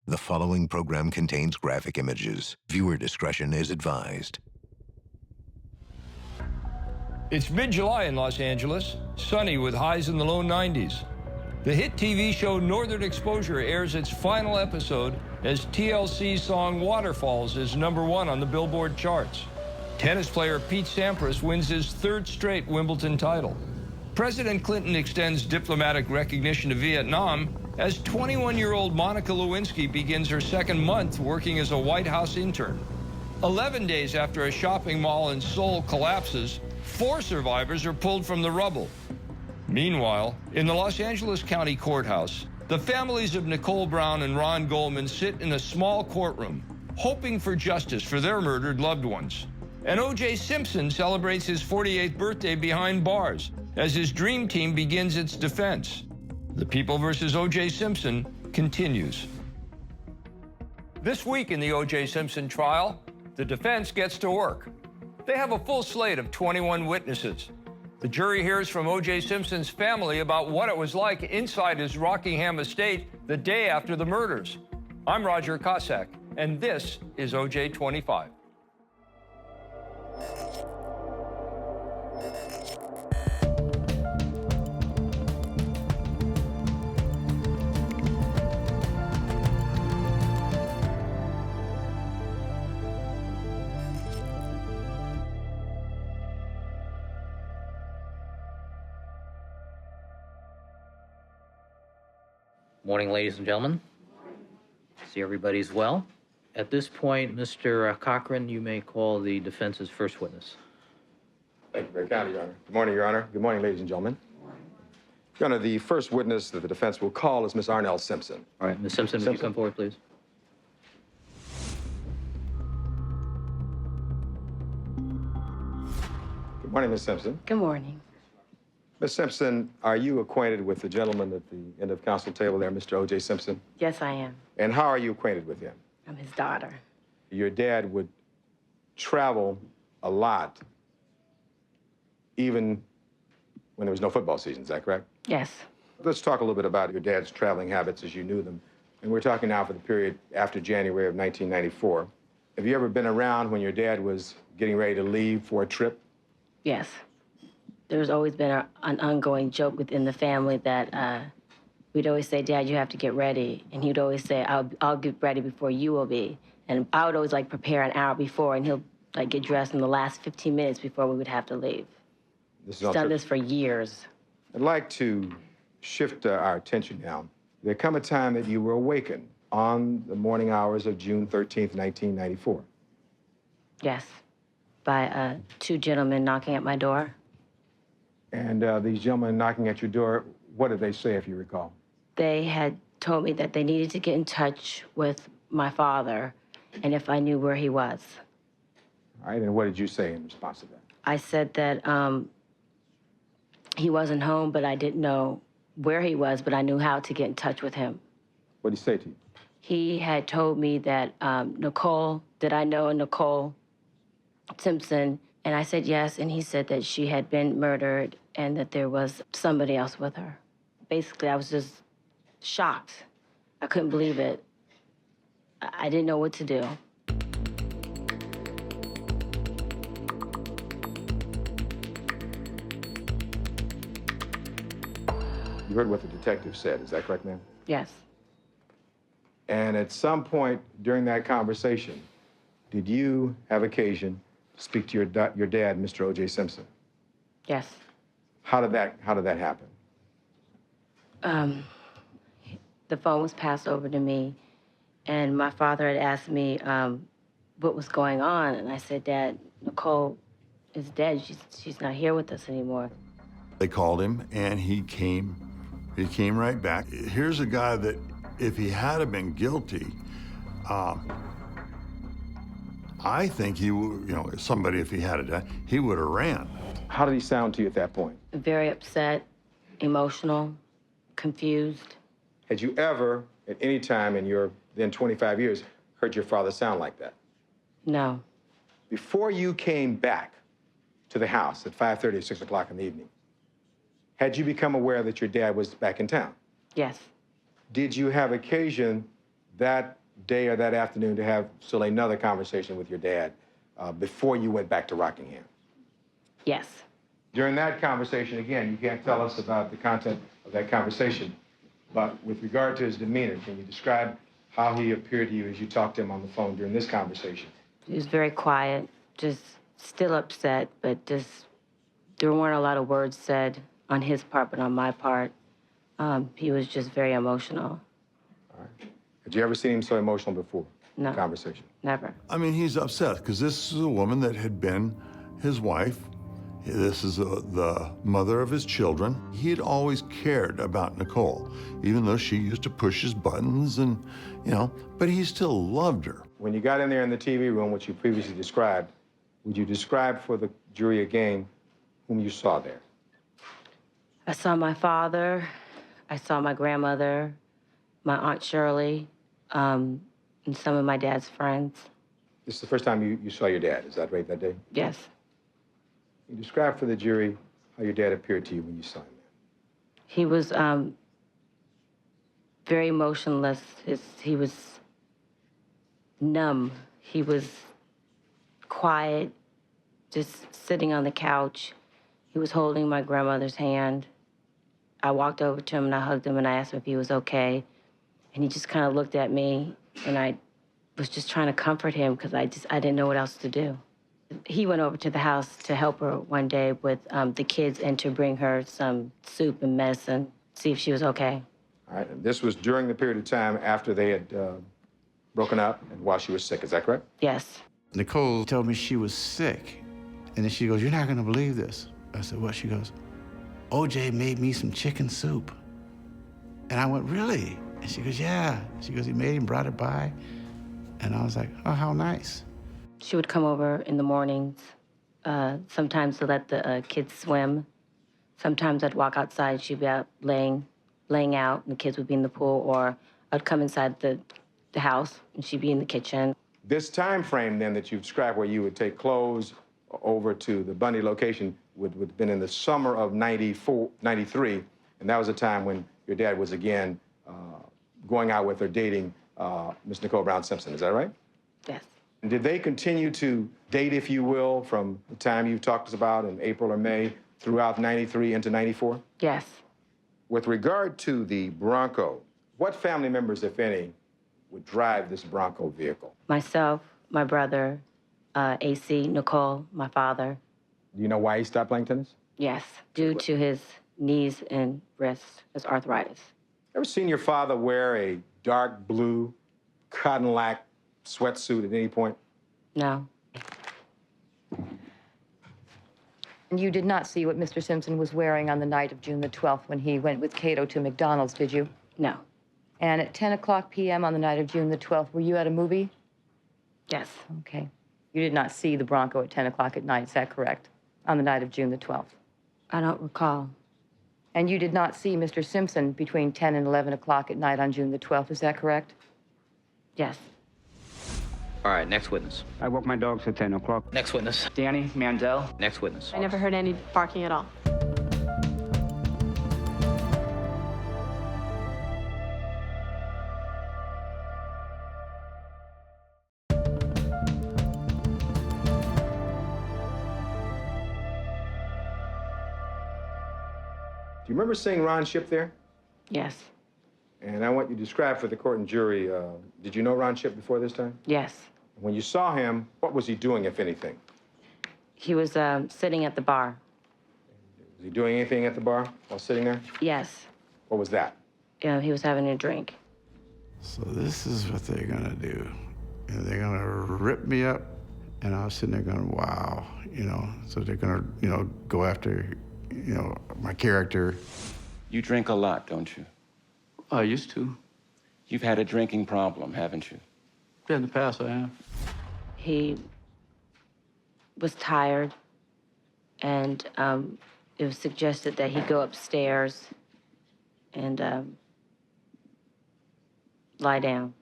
The following program contains graphic images. Viewer discretion is advised. It's mid-July in Los Angeles, sunny with highs in the low 90s. The hit TV show Northern Exposure airs its final episode as TLC's song Waterfalls is #1 on the Billboard charts. Tennis player Pete Sampras wins his third straight Wimbledon title. President Clinton extends diplomatic recognition to Vietnam as 21-year-old Monica Lewinsky begins her second month working as a White House intern. 11 days after a shopping mall in Seoul collapses, 4 survivors are pulled from the rubble. Meanwhile, in the Los Angeles County Courthouse, the families of Nicole Brown and Ron Goldman sit in a small courtroom, hoping for justice for their murdered loved ones. And OJ Simpson celebrates his 48th birthday behind bars as his dream team begins its defense. The People versus OJ Simpson continues. This week in the OJ Simpson trial, the defense gets to work. They have a full slate of 21 witnesses. The jury hears from O.J. Simpson's family about what it was like inside his Rockingham estate the day after the murders. I'm Roger Cossack, and this is OJ25. Morning, ladies and gentlemen. See everybody's well. At this point, Mr. Cochran, you may call the defense's first witness. Thank you very kindly, Your Honor. Good morning, Your Honor. Good morning, ladies and gentlemen. Your Honor, the first witness that the defense will call is Miss Arnell Simpson. All right, Ms. Simpson, would you come forward, please? Good morning, Miss Simpson. Good morning. Miss Simpson, are you acquainted with the gentleman at the end of counsel table there, Mr. O.J. Simpson? Yes, I am. And how are you acquainted with him? I'm his daughter. Your dad would travel a lot, even when there was no football season, is that correct? Yes. Let's talk a little bit about your dad's traveling habits as you knew them. And we're talking now for the period after January of 1994. Have you ever been around when your dad was getting ready to leave for a trip? Yes. There's always been an ongoing joke within the family that we'd always say, Dad, you have to get ready. And he'd always say, I'll get ready before you will be. And I would always prepare an hour before, and he'll get dressed in the last 15 minutes before we would have to leave. He's done this for years. I'd like to shift our attention now. There come a time that you were awakened on the morning hours of June 13th, 1994. Yes, by 2 gentlemen knocking at my door. And these gentlemen knocking at your door, what did they say, if you recall? They had told me that they needed to get in touch with my father and if I knew where he was. All right, and what did you say in response to that? I said that he wasn't home, but I didn't know where he was, but I knew how to get in touch with him. What did he say to you? He had told me that Nicole, that I know Nicole Simpson, and I said yes, and he said that she had been murdered and that there was somebody else with her. Basically, I was just shocked. I couldn't believe it. I didn't know what to do. You heard what the detective said, is that correct, ma'am? Yes. And at some point during that conversation, did you have occasion to speak to your dad, Mr. O.J. Simpson? Yes. How did that happen? The phone was passed over to me, and my father had asked me what was going on, and I said, Dad, Nicole is dead. She's not here with us anymore. They called him, and he came right back. Here's a guy that, if he had been guilty, I think he would, somebody, if he had it, he would have ran. How did he sound to you at that point? Very upset, emotional, confused. Had you ever, at any time in your then 25 years, heard your father sound like that? No. Before you came back to the house at 5:30 or 6 o'clock in the evening, had you become aware that your dad was back in town? Yes. Did you have occasion that day or that afternoon to have still another conversation with your dad before you went back to Rockingham? Yes. During that conversation, again, you can't tell us about the content of that conversation, but with regard to his demeanor, can you describe how he appeared to you as you talked to him on the phone during this conversation? He was very quiet, just still upset, but just there weren't a lot of words said on his part, but on my part, he was just very emotional. All right. Had you ever seen him so emotional before? No. Conversation? Never. I mean, he's upset because this is a woman that had been his wife. This is the mother of his children. He had always cared about Nicole, even though she used to push his buttons and, you know, but he still loved her. When you got in there in the TV room, which you previously described, would you describe for the jury again whom you saw there? I saw my father, I saw my grandmother, my Aunt Shirley, and some of my dad's friends. This is the first time you saw your dad, is that right, that day? Yes. You describe for the jury how your dad appeared to you when you saw him there. He was very emotionless. He was numb. He was quiet, just sitting on the couch. He was holding my grandmother's hand. I walked over to him and I hugged him and I asked him if he was okay. And he just kind of looked at me and I was just trying to comfort him because I didn't know what else to do. He went over to the house to help her one day with the kids and to bring her some soup and medicine, see if she was okay. All right, and this was during the period of time after they had broken up and while she was sick, is that correct? Yes. Nicole told me she was sick. And then she goes, "You're not gonna believe this." I said, "What?" She goes, "OJ made me some chicken soup." And I went, "Really?" And she goes, "Yeah." She goes, "He made it and brought it by." And I was like, "Oh, how nice." She would come over in the mornings, sometimes to let the kids swim. Sometimes I'd walk outside and she'd be out laying out and the kids would be in the pool, or I'd come inside the house and she'd be in the kitchen. This time frame then that you described where you would take clothes over to the Bundy location would have been in the summer of 93, and that was a time when your dad was again going out with or dating Miss Nicole Brown Simpson, is that right? Yes. And did they continue to date, if you will, from the time you talked to us about in April or May throughout 93 into 94? Yes. With regard to the Bronco, what family members, if any, would drive this Bronco vehicle? Myself, my brother, AC, Nicole, my father. Do you know why he stopped playing tennis? Yes, due to his knees and wrists, his arthritis. Ever seen your father wear a dark blue cotton lac sweatsuit at any point? No. And you did not see what Mr. Simpson was wearing on the night of June the 12th when he went with Cato to McDonald's, did you? No. And at 10 o'clock p.m. on the night of June the 12th, were you at a movie? Yes. Okay. You did not see the Bronco at 10 o'clock at night, is that correct? On the night of June the 12th. I don't recall. And you did not see Mr. Simpson between 10 and 11 o'clock at night on June the 12th, is that correct? Yes. All right, next witness. I walk my dogs at 10 o'clock. Next witness. Danny Mandel. Next witness. I never heard any barking at all. Do you remember seeing Ron Shipp there? Yes. And I want you to describe for the court and jury, did you know Ron Shipp before this time? Yes. When you saw him, what was he doing, if anything? He was sitting at the bar. Was he doing anything at the bar while sitting there? Yes. What was that? He was having a drink. So this is what they're gonna do. And they're gonna rip me up. And I was sitting there going, wow, you know, so they're gonna, you know, go after, you know, my character. You drink a lot, don't you? I used to. You've had a drinking problem, haven't you? Yeah, in the past I have. He was tired, and it was suggested that he go upstairs and lie down.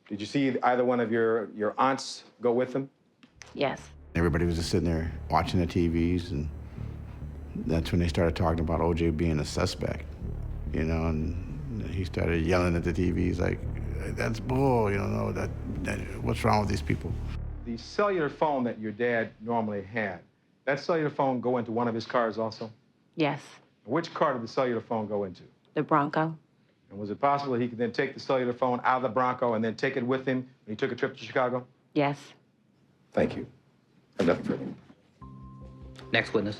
Did you see either one of your aunts go with him? Yes. Everybody was just sitting there watching the TVs, and that's when they started talking about OJ being a suspect, you know, and he started yelling at the TVs like, that's bull, no, that what's wrong with these people? The cellular phone that your dad normally had, that cellular phone go into one of his cars also? Yes, Which car did the cellular phone go into? the Bronco. And was it possible he could then take the cellular phone out of the Bronco and then take it with him when he took a trip to Chicago? Yes. Thank you. I have nothing further. Next witness.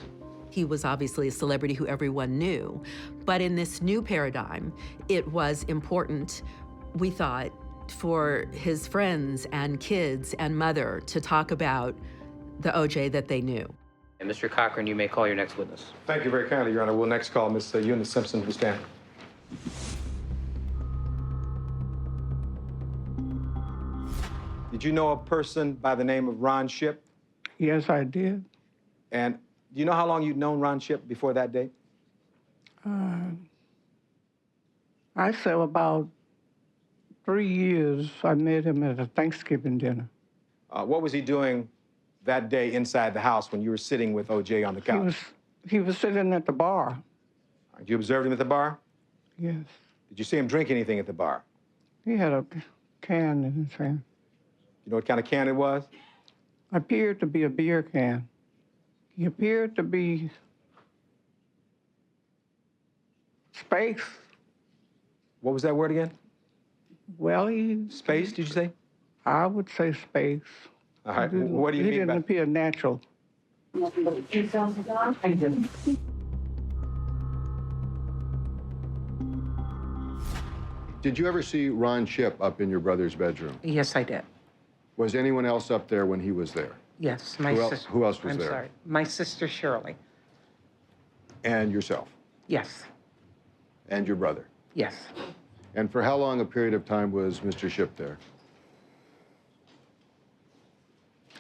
He was obviously a celebrity who everyone knew. But in this new paradigm, it was important, we thought, for his friends and kids and mother to talk about the OJ that they knew. And Mr. Cochran, you may call your next witness. Thank you very kindly, Your Honor. We'll next call Miss Arnell Simpson, who's standing. Did you know a person by the name of Ron Shipp? Yes, I did. And do you know how long you'd known Ron Shipp before that date? I say about 3 years. I met him at a Thanksgiving dinner. What was he doing that day inside the house when you were sitting with OJ on the couch? He was sitting at the bar. You observed him at the bar? Yes. Did you see him drink anything at the bar? He had a can in his hand. You know what kind of can it was? Appeared to be a beer can. He appeared to be space. What was that word again? Well, Space, did you say? I would say space. All right. What do you mean He didn't by... appear natural. Did you ever see Ron Shipp up in your brother's bedroom? Yes, I did. Was anyone else up there when he was there? Yes, my Who sister. else was I'm there? sorry. My sister Shirley. And yourself? Yes. And your brother? Yes. And for how long a period of time was Mr. Shipp there?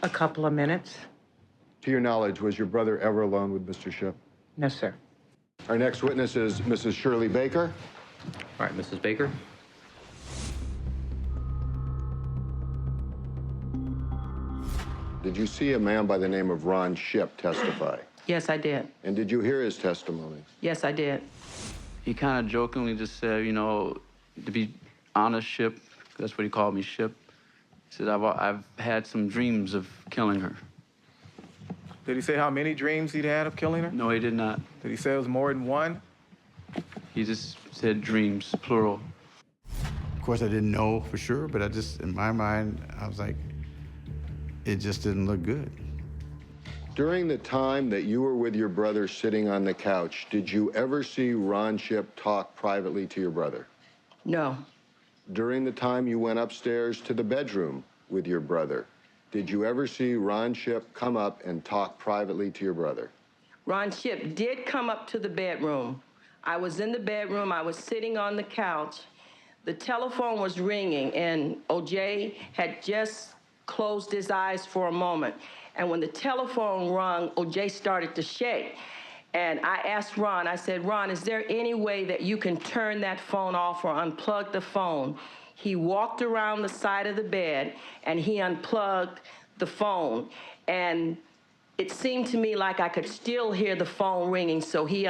A couple of minutes. To your knowledge, was your brother ever alone with Mr. Shipp? No, sir. Our next witness is Mrs. Shirley Baker. All right, Mrs. Baker. Did you see a man by the name of Ron Shipp testify? Yes, I did. And did you hear his testimony? Yes, I did. He kind of jokingly just said, to be honest, Ship, that's what he called me, Ship. He said, I've had some dreams of killing her. Did he say how many dreams he'd had of killing her? No, he did not. Did he say it was more than one? He just said dreams, plural. Of course, I didn't know for sure, but in my mind, I was like, it just didn't look good. During the time that you were with your brother sitting on the couch, did you ever see Ron Shipp talk privately to your brother? No. During the time you went upstairs to the bedroom with your brother, did you ever see Ron Shipp come up and talk privately to your brother? Ron Shipp did come up to the bedroom. I was in the bedroom. I was sitting on the couch. The telephone was ringing, and OJ had just closed his eyes for a moment. And when the telephone rung, OJ started to shake. And I asked Ron, I said, Ron, is there any way that you can turn that phone off or unplug the phone? He walked around the side of the bed and he unplugged the phone. And it seemed to me like I could still hear the phone ringing. So he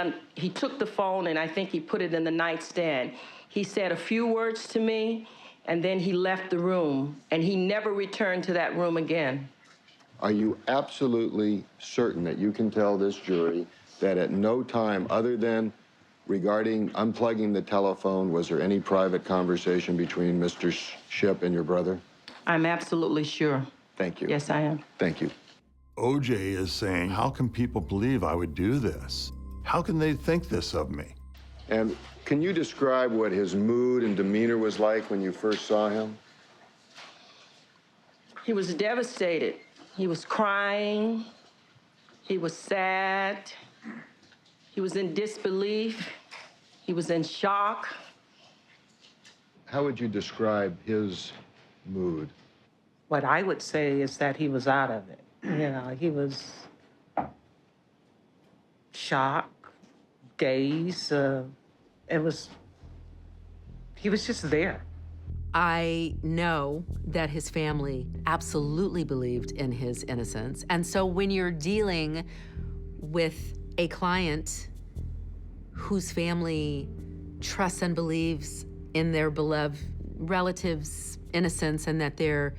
took the phone and I think he put it in the nightstand. He said a few words to me and then he left the room and he never returned to that room again. Are you absolutely certain that you can tell this jury that at no time other than regarding unplugging the telephone was there any private conversation between Mr. Shipp and your brother? I'm absolutely sure. Thank you. Yes, I am. Thank you. OJ is saying, how can people believe I would do this? How can they think this of me? And can you describe what his mood and demeanor was like when you first saw him? He was devastated. He was crying. He was sad. He was in disbelief. He was in shock. How would you describe his mood? What I would say is that he was out of it. He was shocked, dazed. He was just there. I know that his family absolutely believed in his innocence. And so when you're dealing with a client whose family trusts and believes in their beloved relatives' innocence and that they're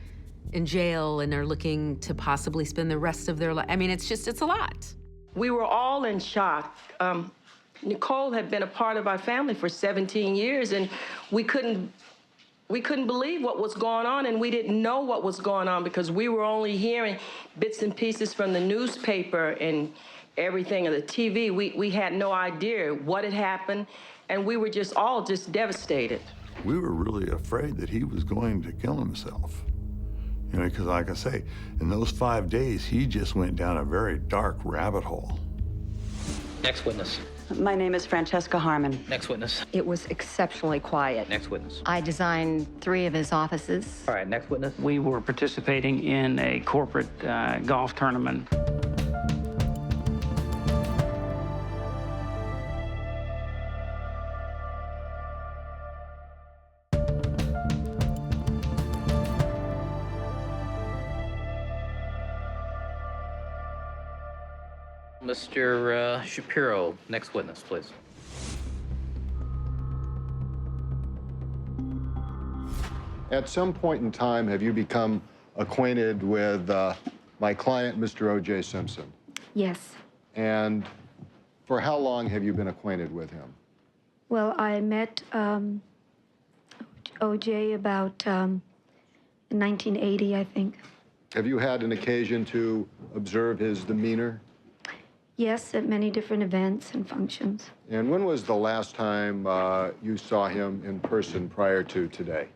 in jail and are looking to possibly spend the rest of their life. I mean, it's a lot. We were all in shock. Nicole had been a part of our family for 17 years, and we couldn't believe what was going on, and we didn't know what was going on because we were only hearing bits and pieces from the newspaper and everything, and the TV. We had no idea what had happened, and we were all devastated. We were really afraid that he was going to kill himself. You know, because like I say, in those 5 days, he just went down a very dark rabbit hole. Next witness. My name is Francesca Harmon. Next witness. It was exceptionally quiet. Next witness. I designed 3 of his offices. All right, next witness. We were participating in a corporate golf tournament. Mr. Shapiro, next witness, please. At some point in time, have you become acquainted with my client, Mr. O.J. Simpson? Yes. And for how long have you been acquainted with him? Well, I met OJ about in 1980, I think. Have you had an occasion to observe his demeanor? Yes, at many different events and functions. And when was the last time you saw him in person prior to today?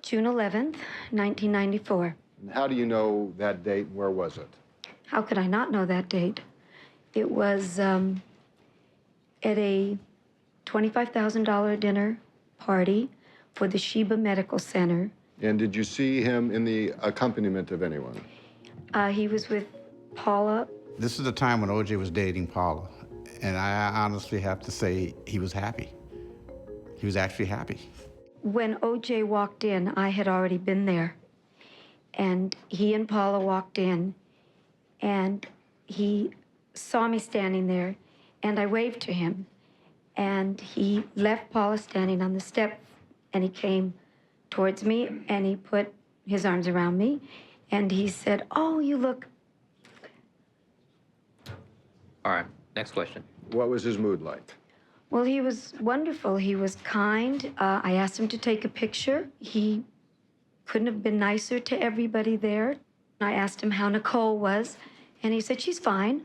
June 11th, 1994. And how do you know that date and where was it? How could I not know that date? It was at a $25,000 dinner party for the Sheba Medical Center. And did you see him in the accompaniment of anyone? He was with Paula. This is the time when OJ was dating Paula, and I honestly have to say he was happy. He was actually happy. When OJ walked in, I had already been there. And he and Paula walked in, and he saw me standing there, and I waved to him. And he left Paula standing on the step, and he came towards me, and he put his arms around me, and he said, "Oh, you look..." All right, next question. What was his mood like? Well, he was wonderful. He was kind. I asked him to take a picture. He couldn't have been nicer to everybody there. I asked him how Nicole was, and he said, "She's fine."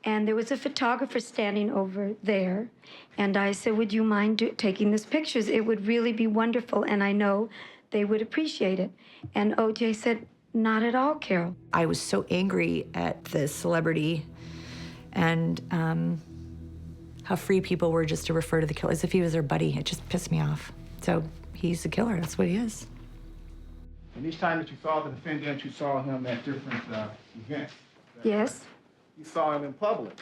And there was a photographer standing over there, and I said, "Would you mind taking these pictures? It would really be wonderful, and I know they would appreciate it." And OJ said, "Not at all, Carol." I was so angry at the celebrity and how free people were just to refer to the killer as if he was their buddy. It just pissed me off. So he's a killer, that's what he is. And each time that you saw the defendant, you saw him at different events. Yes. You saw him in public.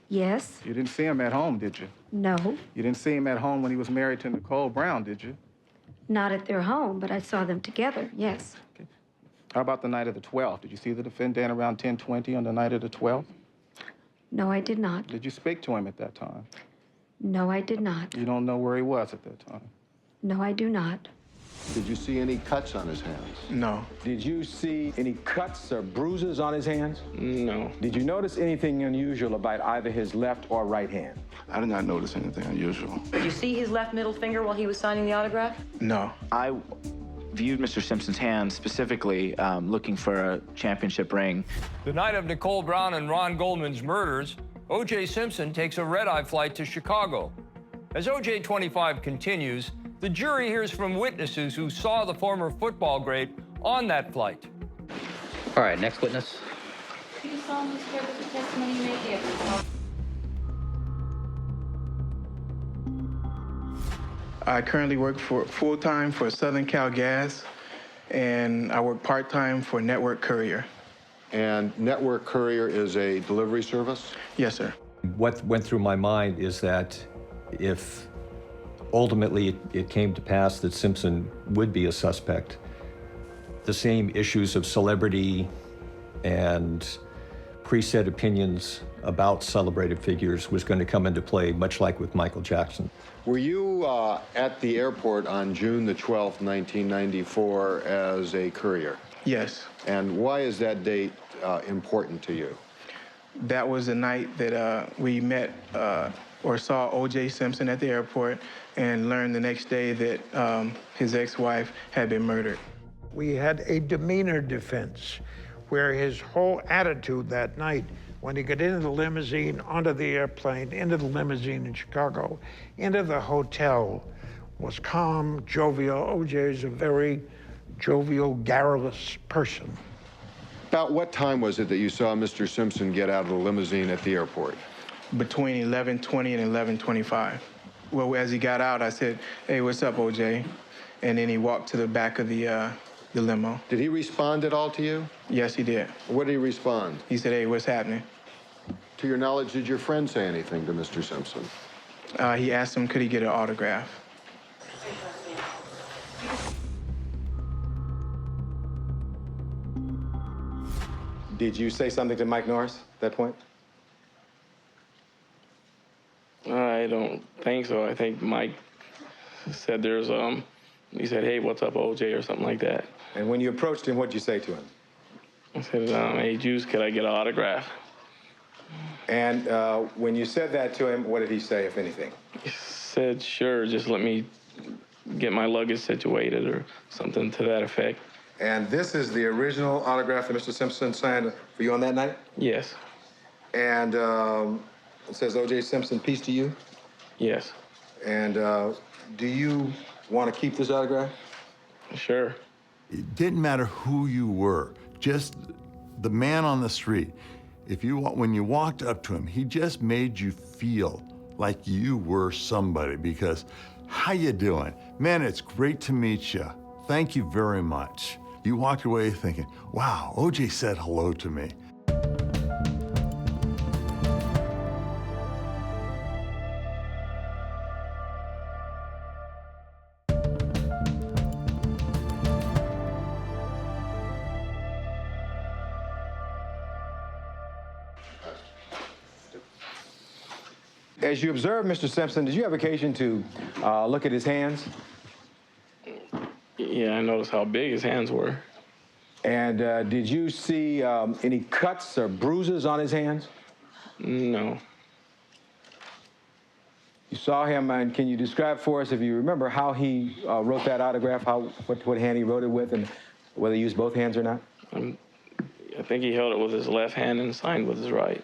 Yes. You didn't see him at home, did you? No. You didn't see him at home when he was married to Nicole Brown, did you? Not at their home, but I saw them together, yes. Okay. How about the night of the 12th? Did you see the defendant around 10:20 on the night of the 12th? No, I did not. Did you speak to him at that time? No, I did not. You don't know where he was at that time? No, I do not. Did you see any cuts on his hands? No. Did you see any cuts or bruises on his hands? No. Did you notice anything unusual about either his left or right hand? I did not notice anything unusual. Did you see his left middle finger while he was signing the autograph? No. I viewed Mr. Simpson's hand specifically looking for a championship ring. The night of Nicole Brown and Ron Goldman's murders, O.J. Simpson takes a red-eye flight to Chicago. As OJ25 continues, the jury hears from witnesses who saw the former football great on that flight. All right, next witness. Do you solemnly swear that the testimony you may give? I currently work full-time for Southern Cal Gas, and I work part-time for Network Courier. And Network Courier is a delivery service? Yes, sir. What went through my mind is that if ultimately it came to pass that Simpson would be a suspect, the same issues of celebrity and preset opinions about celebrated figures was going to come into play, much like with Michael Jackson. Were you at the airport on June the 12th, 1994 as a courier? Yes. And why is that date important to you? That was the night that we met or saw O.J. Simpson at the airport and learned the next day that his ex-wife had been murdered. We had a demeanor defense where his whole attitude that night, when he got into the limousine, onto the airplane, into the limousine in Chicago, into the hotel, was calm, jovial. O.J. is a very jovial, garrulous person. About what time was it that you saw Mr. Simpson get out of the limousine at the airport? Between 11:20 and 11:25. Well, as he got out, I said, "Hey, what's up, O.J.?" And then he walked to the back of the limo. Did he respond at all to you? Yes, he did. What did he respond? He said, "Hey, what's happening?" To your knowledge, did your friend say anything to Mr. Simpson? He asked him, could he get an autograph? Did you say something to Mike Norris at that point? I don't think so. I think Mike said he said, "Hey, what's up, OJ?" or something like that. And when you approached him, what did you say to him? I said, "Hey, Juice, could I get an autograph?" And when you said that to him, what did he say, if anything? He said, "Sure, just let me get my luggage situated," or something to that effect. And this is the original autograph that Mr. Simpson signed for you on that night? Yes. And it says, O.J. Simpson, peace to you? Yes. And do you want to keep this autograph? Sure. It didn't matter who you were, just the man on the street. When you walked up to him, he just made you feel like you were somebody because, how you doing? Man, it's great to meet you. Thank you very much. You walked away thinking, wow, OJ said hello to me. As you observed Mr. Simpson, did you have occasion to look at his hands? Yeah, I noticed how big his hands were. And did you see any cuts or bruises on his hands? No. You saw him, and can you describe for us, if you remember, how he wrote that autograph, what hand he wrote it with, and whether he used both hands or not? I think he held it with his left hand and signed with his right.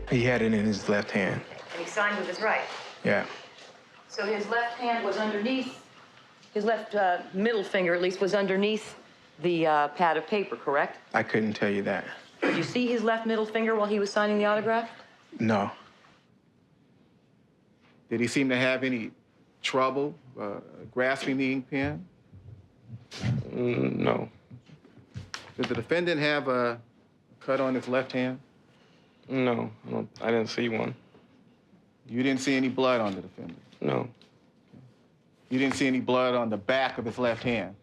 He had it in his left hand. And he signed with his right. Yeah. So his left hand was underneath, his left middle finger, at least, was underneath the pad of paper, correct? I couldn't tell you that. Did you see his left middle finger while he was signing the autograph? No. Did he seem to have any trouble grasping the ink pen? No. Did the defendant have a cut on his left hand? No, I didn't see one. You didn't see any blood on the defendant? No. You didn't see any blood on the back of his left hand?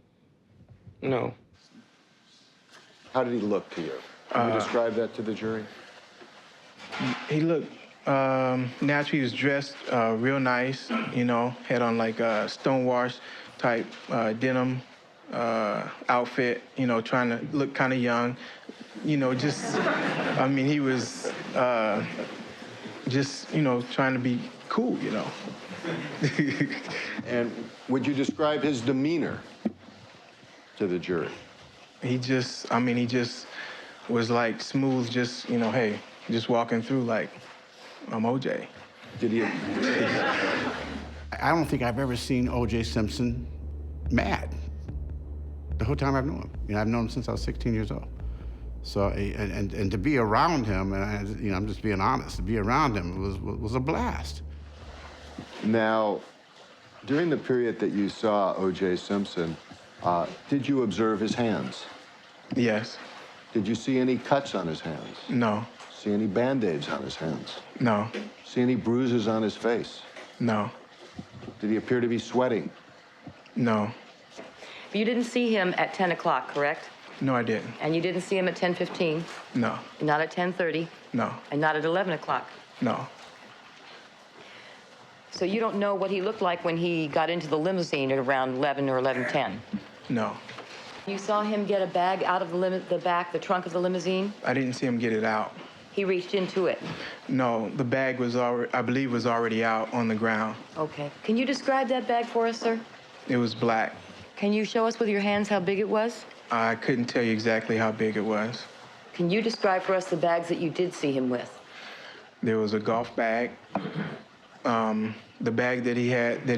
No. How did he look to you? Can you describe that to the jury? He looked, naturally he was dressed real nice, you know, had on like a stonewash type denim outfit, you know, trying to look kind of young. You know, just, I mean, he was just, you know, trying to be cool, you know. And would you describe his demeanor to the jury? He just was like smooth, just, you know, hey, just walking through like, I'm OJ. Did he? I don't think I've ever seen O.J. Simpson mad the whole time I've known him. You know, I've known him since I was 16 years old. So, and to be around him, and you know, I'm just being honest, to be around him was a blast. Now, during the period that you saw O.J. Simpson, did you observe his hands? Yes. Did you see any cuts on his hands? No. See any Band-Aids on his hands? No. See any bruises on his face? No. Did he appear to be sweating? No. You didn't see him at 10 o'clock, correct? No, I didn't. And you didn't see him at 10:15? No. Not at 10:30? No. And not at 11 o'clock? No. So you don't know what he looked like when he got into the limousine at around 11 or 11:10? No. You saw him get a bag out of the trunk of the limousine? I didn't see him get it out. He reached into it? No, the bag was already, I believe, was already out on the ground. Okay. Can you describe that bag for us, sir? It was black. Can you show us with your hands how big it was? I couldn't tell you exactly how big it was. Can you describe for us the bags that you did see him with? There was a golf bag. The bag that he had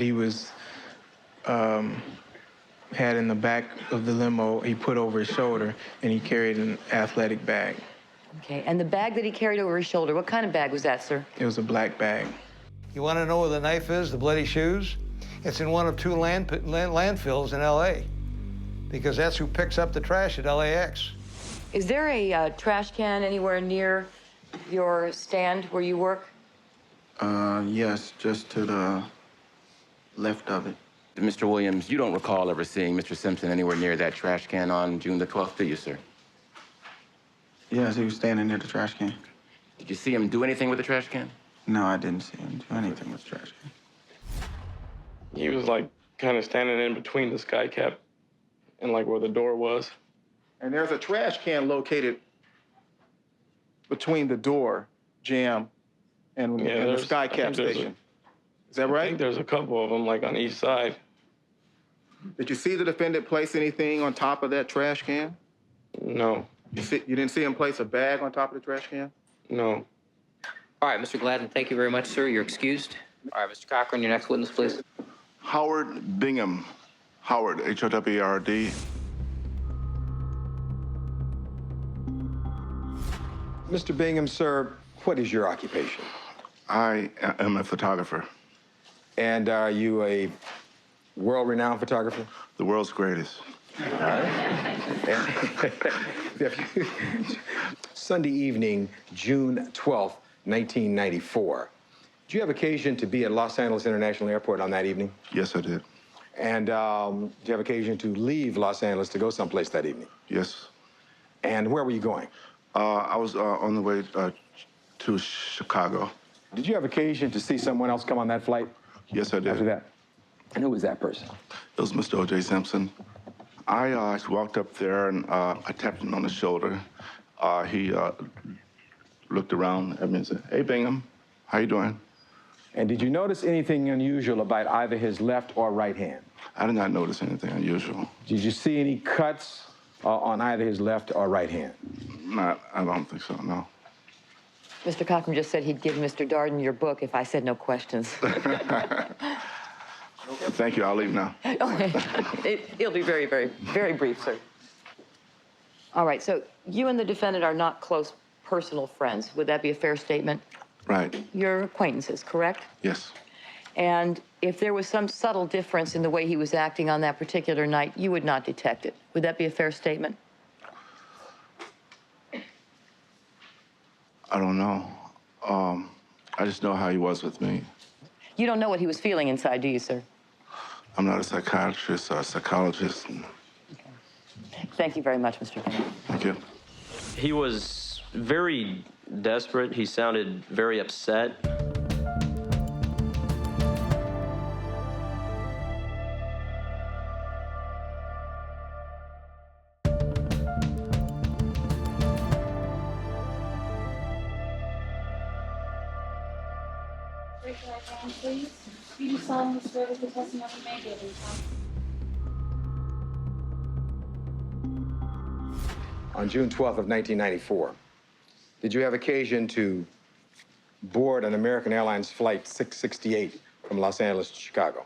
in the back of the limo, he put over his shoulder, and he carried an athletic bag. Okay, and the bag that he carried over his shoulder, what kind of bag was that, sir? It was a black bag. You want to know where the knife is, the bloody shoes? It's in one of 2 landfills in L.A., because that's who picks up the trash at LAX. Is there a trash can anywhere near your stand where you work? Yes, just to the left of it. Mr. Williams, you don't recall ever seeing Mr. Simpson anywhere near that trash can on June the 12th, do you, sir? Yes, he was standing near the trash can. Did you see him do anything with the trash can? No, I didn't see him do anything with the trash can. He was like kind of standing in between the sky cap and like where the door was. And there's a trash can located between the door jamb and the sky cap station. Is that right? I think there's a couple of them like on each side. Did you see the defendant place anything on top of that trash can? No. You didn't see him place a bag on top of the trash can? No. All right, Mr. Gladden, thank you very much, sir. You're excused. All right, Mr. Cochran, your next witness, please. Howard Bingham. Howard, H-O-W-A-R-D. Mr. Bingham, sir, what is your occupation? I am a photographer. And are you a world-renowned photographer? The world's greatest. All right. Sunday evening, June 12th, 1994. Did you have occasion to be at Los Angeles International Airport on that evening? Yes, I did. And did you have occasion to leave Los Angeles to go someplace that evening? Yes. And where were you going? I was on the way to Chicago. Did you have occasion to see someone else come on that flight? Yes, I did. After that? And who was that person? It was Mr. O.J. Simpson. I walked up there and I tapped him on the shoulder. He looked around at me and said, "Hey, Bingham, how you doing?" And did you notice anything unusual about either his left or right hand? I did not notice anything unusual. Did you see any cuts on either his left or right hand? I don't think so, no. Mr. Cochran just said he'd give Mr. Darden your book if I said no questions. Thank you. I'll leave now. It'll be very, very, very brief, sir. All right, so you and the defendant are not close personal friends. Would that be a fair statement? Right. You're acquaintances, correct? Yes. And if there was some subtle difference in the way he was acting on that particular night, you would not detect it. Would that be a fair statement? I don't know. I just know how he was with me. You don't know what he was feeling inside, do you, sir? I'm not a psychiatrist or a psychologist. Thank you very much, Mr. Bennett. Thank you. He was very desperate. He sounded very upset. Raise your right hand, please. Do you solemnly swear that the testimony you may give in On June 12th of 1994, did you have occasion to board an American Airlines flight 668 from Los Angeles to Chicago?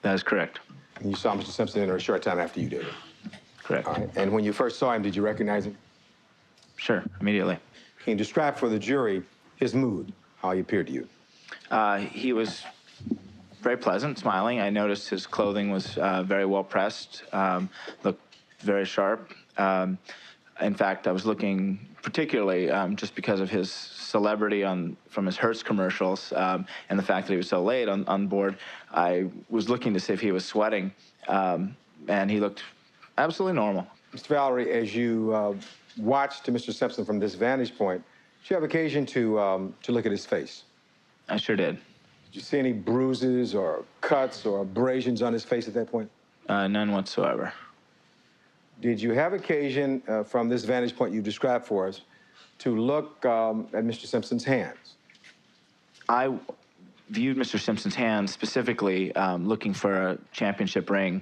That is correct. And you saw Mr. Simpson in a short time after you did. Correct. All right. And when you first saw him, did you recognize him? Sure, immediately. Can you describe for the jury his mood, how he appeared to you? He was very pleasant, smiling. I noticed his clothing was very well pressed, looked very sharp. In fact, I was looking particularly just because of his celebrity from his Hertz commercials and the fact that he was so late on board. I was looking to see if he was sweating, and he looked absolutely normal. Mr. Valerie, as you watched Mr. Simpson from this vantage point, did you have occasion to look at his face? I sure did. Did you see any bruises or cuts or abrasions on his face at that point? None whatsoever. Did you have occasion, from this vantage point you described for us, to look at Mr. Simpson's hands? I viewed Mr. Simpson's hands specifically looking for a championship ring,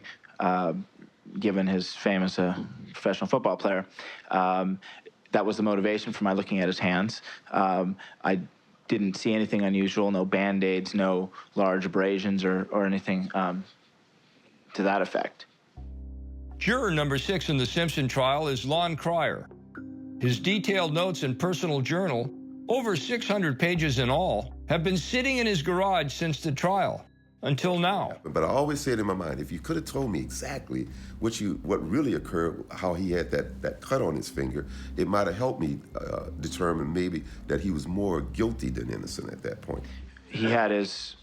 given his fame as a professional football player. That was the motivation for my looking at his hands. I didn't see anything unusual, no Band-Aids, no large abrasions or anything to that effect. Juror number 6 in the Simpson trial is Lon Cryer. His detailed notes and personal journal, over 600 pages in all, have been sitting in his garage since the trial, until now. But I always said in my mind, if you could have told me exactly what really occurred, how he had that cut on his finger, it might have helped me determine maybe that he was more guilty than innocent at that point. He had his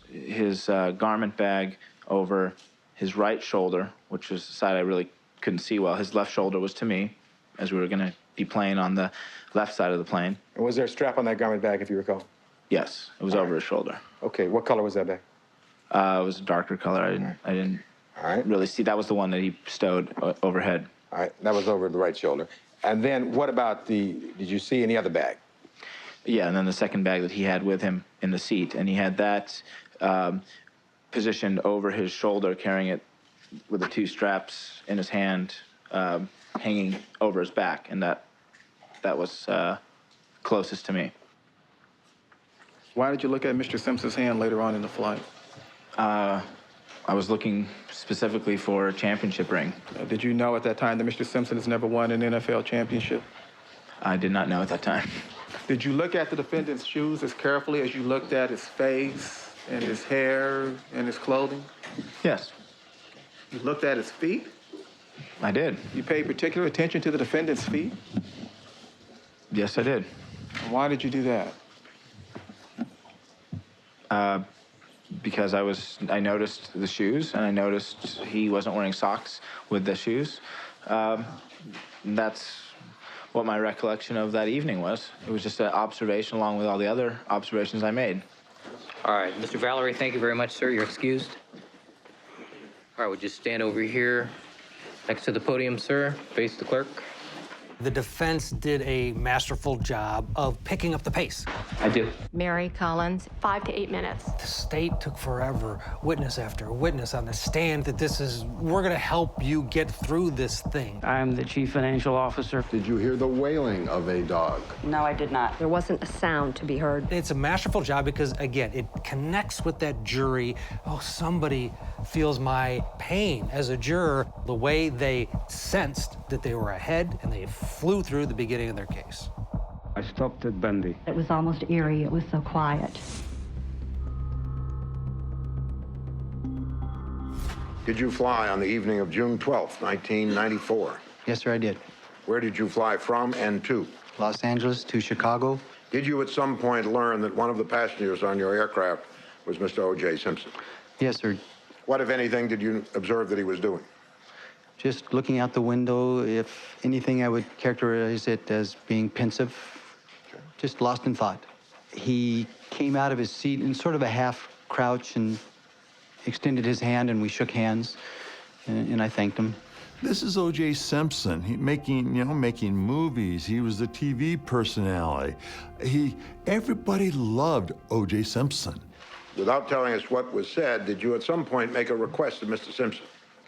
garment bag over his right shoulder, which was the side I really couldn't see well. His left shoulder was to me, as we were going to be playing on the left side of the plane. And was there a strap on that garment bag, if you recall? Yes, it was over his shoulder. Okay, what color was that bag? It was a darker color. I didn't really see. That was the one that he stowed overhead. All right, that was over the right shoulder. And then what about did you see any other bag? Yeah, and then the second bag that he had with him in the seat. And he had that positioned over his shoulder, carrying it with the 2 straps in his hand, hanging over his back. And that was closest to me. Why did you look at Mr. Simpson's hand later on in the flight? I was looking specifically for a championship ring. Did you know at that time that Mr. Simpson has never won an NFL championship? I did not know at that time. Did you look at the defendant's shoes as carefully as you looked at his face and his hair and his clothing? Yes. You looked at his feet? I did. You paid particular attention to the defendant's feet? Yes, I did. And why did you do that? Because I noticed the shoes, and I noticed he wasn't wearing socks with the shoes. That's what my recollection of that evening was. It was just an observation along with all the other observations I made. All right, Mr. Valerie, thank you very much, sir. You're excused. All right, we'll just stand over here next to the podium, sir. Face the clerk. The defense did a masterful job of picking up the pace. I do. Mary Collins, 5 to 8 minutes. The state took forever, witness after witness on the stand, that we're gonna help you get through this thing. I'm the chief financial officer. Did you hear the wailing of a dog? No, I did not. There wasn't a sound to be heard. It's a masterful job because, again, it connects with that jury. Oh, somebody feels my pain as a juror. The way they sensed that they were ahead and they flew through the beginning of their case. I stopped at Bundy. It was almost eerie. It was so quiet. Did you fly on the evening of June 12th, 1994? Yes, sir, I did. Where did you fly from and to? Los Angeles to Chicago. Did you at some point learn that one of the passengers on your aircraft was Mr. O.J. Simpson? Yes, sir. What, if anything, did you observe that he was doing? Just looking out the window. If anything, I would characterize it as being pensive, just lost in thought. He came out of his seat in sort of a half crouch and extended his hand, and we shook hands, and I thanked him. This is O.J. Simpson. He making movies. He was the TV personality. Everybody loved O.J. Simpson. Without telling us what was said, did you at some point make a request of Mr. Simpson?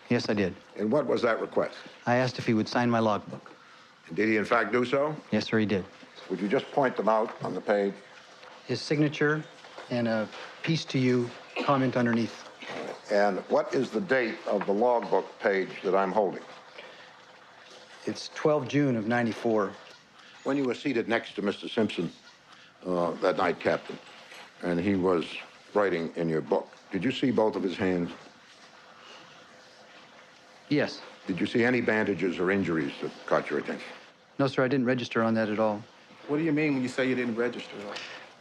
Yes, I did. And what was that request? I asked if he would sign my logbook. And did he in fact do so? Yes, sir, he did. Would you just point them out on the page? His signature and a peace to you comment underneath. And what is the date of the logbook page that I'm holding? It's 12 June of 94. When you were seated next to Mr. Simpson that night, Captain, and he was writing in your book, did you see both of his hands? Yes. Did you see any bandages or injuries that caught your attention? No, sir, I didn't register on that at all. What do you mean when you say you didn't register?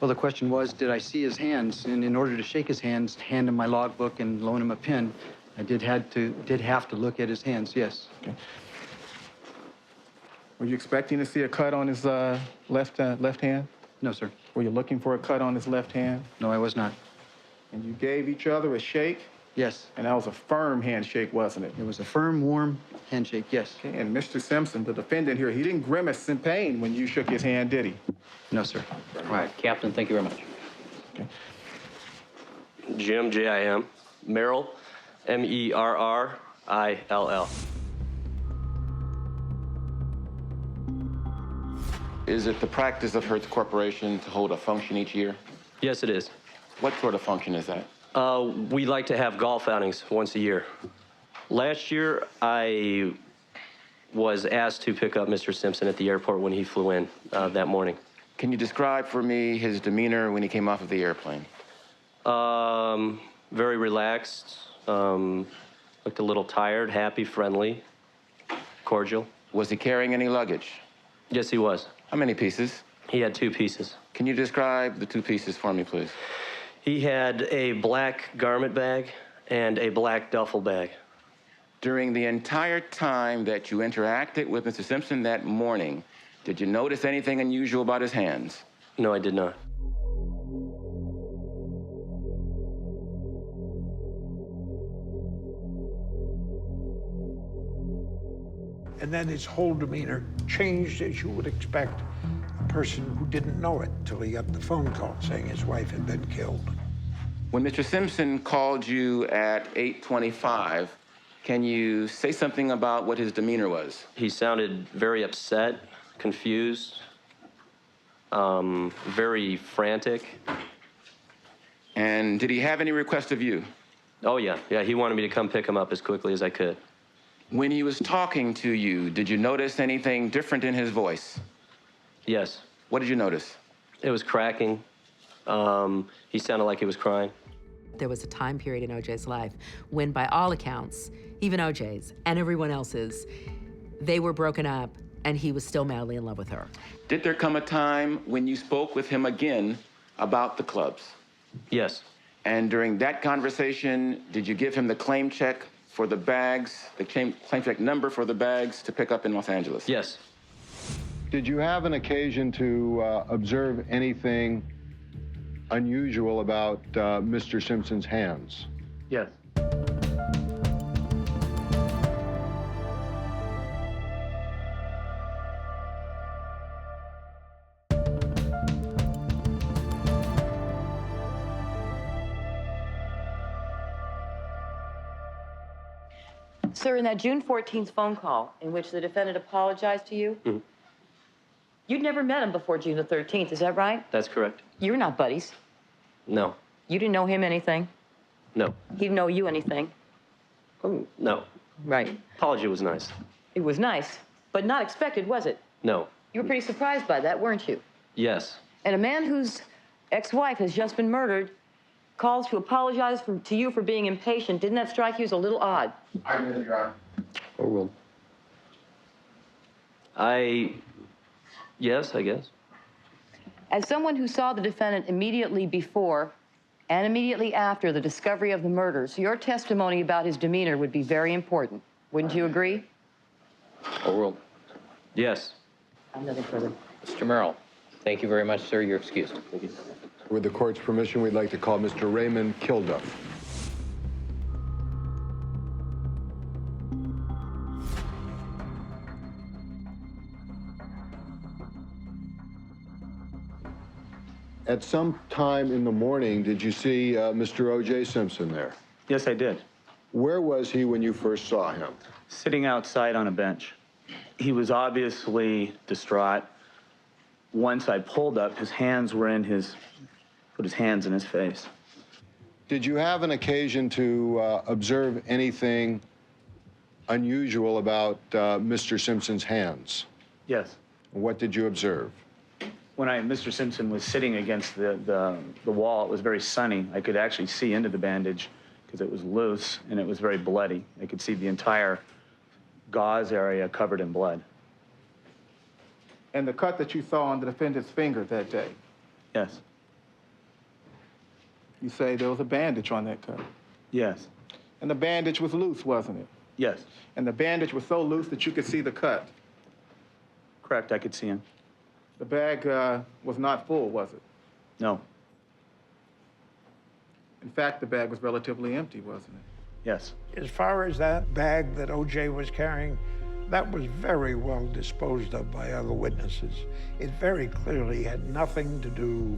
Well, the question was, did I see his hands? And in order to shake his hands, hand him my logbook, and loan him a pen, I did have to look at his hands, yes. Okay. Were you expecting to see a cut on his left hand? No, sir. Were you looking for a cut on his left hand? No, I was not. And you gave each other a shake? Yes. And that was a firm handshake, wasn't it? It was a firm, warm handshake, yes. Okay, and Mr. Simpson, the defendant here, he didn't grimace in pain when you shook his hand, did he? No, sir. All right, Captain, thank you very much. Okay. Jim, J-I-M. Merrill, M-E-R-R-I-L-L. Is it the practice of Hertz Corporation to hold a function each year? Yes, it is. What sort of function is that? We like to have golf outings once a year. Last year, I was asked to pick up Mr. Simpson at the airport when he flew in that morning. Can you describe for me his demeanor when he came off of the airplane? Very relaxed, looked a little tired, happy, friendly, cordial. Was he carrying any luggage? Yes, he was. How many pieces? He had 2 pieces. Can you describe the 2 pieces for me, please? He had a black garment bag and a black duffel bag. During the entire time that you interacted with Mr. Simpson that morning, did you notice anything unusual about his hands? No, I did not. And then his whole demeanor changed, as you would expect a person who didn't know it till he got the phone call saying his wife had been killed. When Mr. Simpson called you at 8:25, can you say something about what his demeanor was? He sounded very upset, confused, very frantic. And did he have any request of you? Oh, yeah. Yeah, he wanted me to come pick him up as quickly as I could. When he was talking to you, did you notice anything different in his voice? Yes. What did you notice? It was cracking. He sounded like he was crying. There was a time period in OJ's life when, by all accounts, even OJ's and everyone else's, they were broken up and he was still madly in love with her. Did there come a time when you spoke with him again about the clubs? Yes. And during that conversation, did you give him the claim check for the bags, the claim check number for the bags to pick up in Los Angeles? Yes. Did you have an occasion to observe anything unusual about Mr. Simpson's hands? Yes. Sir, in that June 14th phone call in which the defendant apologized to you, you'd never met him before June the 13th, is that right? That's correct. You're not buddies. No. You didn't know him anything. No. He didn't know you anything. Oh, no. Right. Apology was nice. It was nice, but not expected, was it? No. You were pretty surprised by that, weren't you? Yes. And a man whose ex-wife has just been murdered calls to apologize to you for being impatient. Didn't that strike you as a little odd? Overruled. Yes, I guess. As someone who saw the defendant immediately before and immediately after the discovery of the murders, your testimony about his demeanor would be very important. Wouldn't you agree? Overruled. Yes. Nothing further. Mr. Merrill, thank you very much, sir. You're excused. Thank you. With the court's permission, we'd like to call Mr. Raymond Kilduff. At some time in the morning, did you see Mr. O.J. Simpson there? Yes, I did. Where was he when you first saw him? Sitting outside on a bench. He was obviously distraught. Once I pulled up, his hands were in his, put his hands in his face. Did you have an occasion to observe anything unusual about Mr. Simpson's hands? Yes. What did you observe? When Mr. Simpson was sitting against the wall, it was very sunny. I could actually see into the bandage because it was loose and it was very bloody. I could see the entire gauze area covered in blood. And the cut that you saw on the defendant's finger that day, Yes. you say there was a bandage on that cut. Yes. And the bandage was loose, wasn't it? Yes. And the bandage was so loose that you could see the cut. Correct, I could see him. The bag was not full, was it? No. In fact, the bag was relatively empty, wasn't it? Yes. As far as that bag that OJ was carrying, that was very well disposed of by other witnesses. It very clearly had nothing to do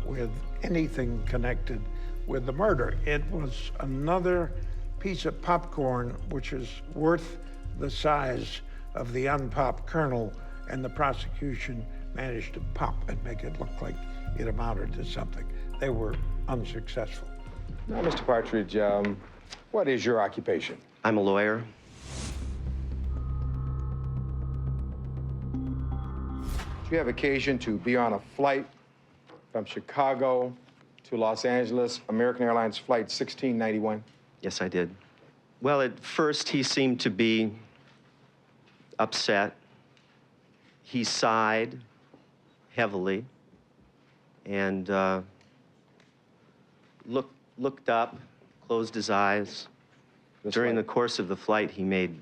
with anything connected with the murder. It was another piece of popcorn which is worth the size of the unpopped kernel, and the prosecution managed to pop and make it look like it amounted to something. They were unsuccessful. Now, Mr. Partridge, what is your occupation? I'm a lawyer. Did you have occasion to be on a flight from Chicago to Los Angeles, American Airlines Flight 1691? Yes, I did. Well, at first, he seemed to be upset. He sighed heavily and looked up, closed his eyes. During the course of the flight, he made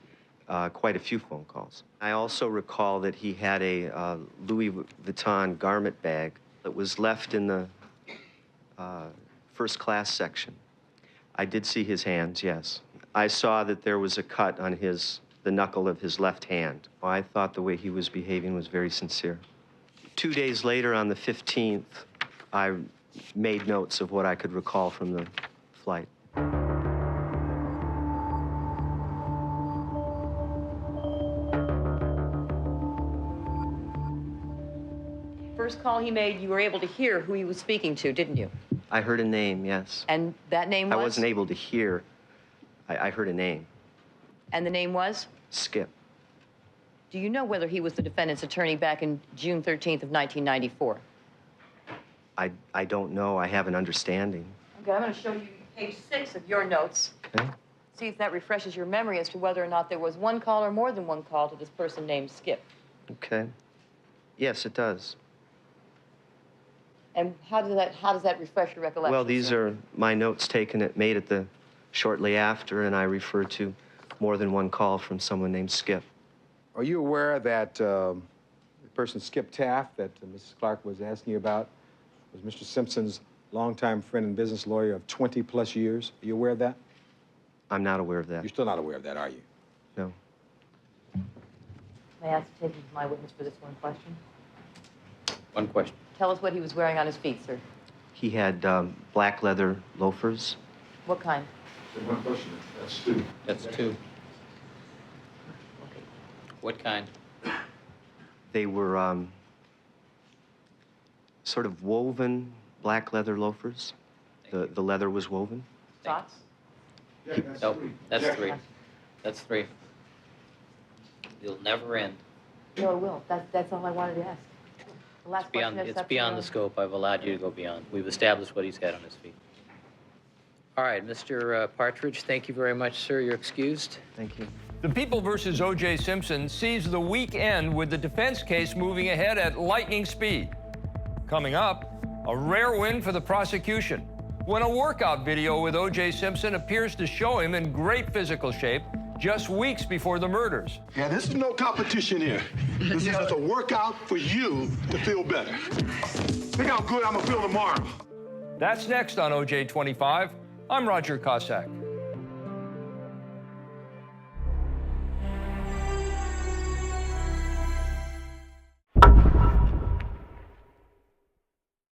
quite a few phone calls. I also recall that he had a Louis Vuitton garment bag that was left in the first class section. I did see his hands, yes. I saw that there was a cut on the knuckle of his left hand. I thought the way he was behaving was very sincere. 2 days later, on the 15th, I made notes of what I could recall from the flight. First call he made, you were able to hear who he was speaking to, didn't you? I heard a name, yes. And that name was? I wasn't able to hear. I heard a name. And the name was? Skip. Do you know whether he was the defendant's attorney back in June 13th of 1994? I don't know. I have an understanding. Okay, I'm going to show you page 6 of your notes. Okay. See if that refreshes your memory as to whether or not there was one call or more than one call to this person named Skip. Okay. Yes, it does. And how does that refresh your recollection? Well, these are my notes made at the shortly after, and I refer to more than one call from someone named Skip. Are you aware that the person Skip Taft that Mrs. Clark was asking you about was Mr. Simpson's longtime friend and business lawyer of 20+ years? Are you aware of that? I'm not aware of that. You're still not aware of that, are you? No. May I ask to take you as my witness for this one question? One question. Tell us what he was wearing on his feet, sir. He had black leather loafers. What kind? One question. That's two. That's two. What kind? They were sort of woven black leather loafers. The leather was woven. Thoughts? Nope, that's three. That's three. You'll never end. No, it will. That's all I wanted to ask. The last question is It's beyond the scope. I've allowed you to go beyond. We've established what he's had on his feet. All right, Mr. Partridge, thank you very much, sir. You're excused. Thank you. The People versus O.J. Simpson sees the weekend with the defense case moving ahead at lightning speed. Coming up, a rare win for the prosecution when a workout video with O.J. Simpson appears to show him in great physical shape just weeks before the murders. Yeah, this is no competition here. This is just a workout for you to feel better. Think how good I'm gonna feel tomorrow. That's next on OJ25. I'm Roger Cossack.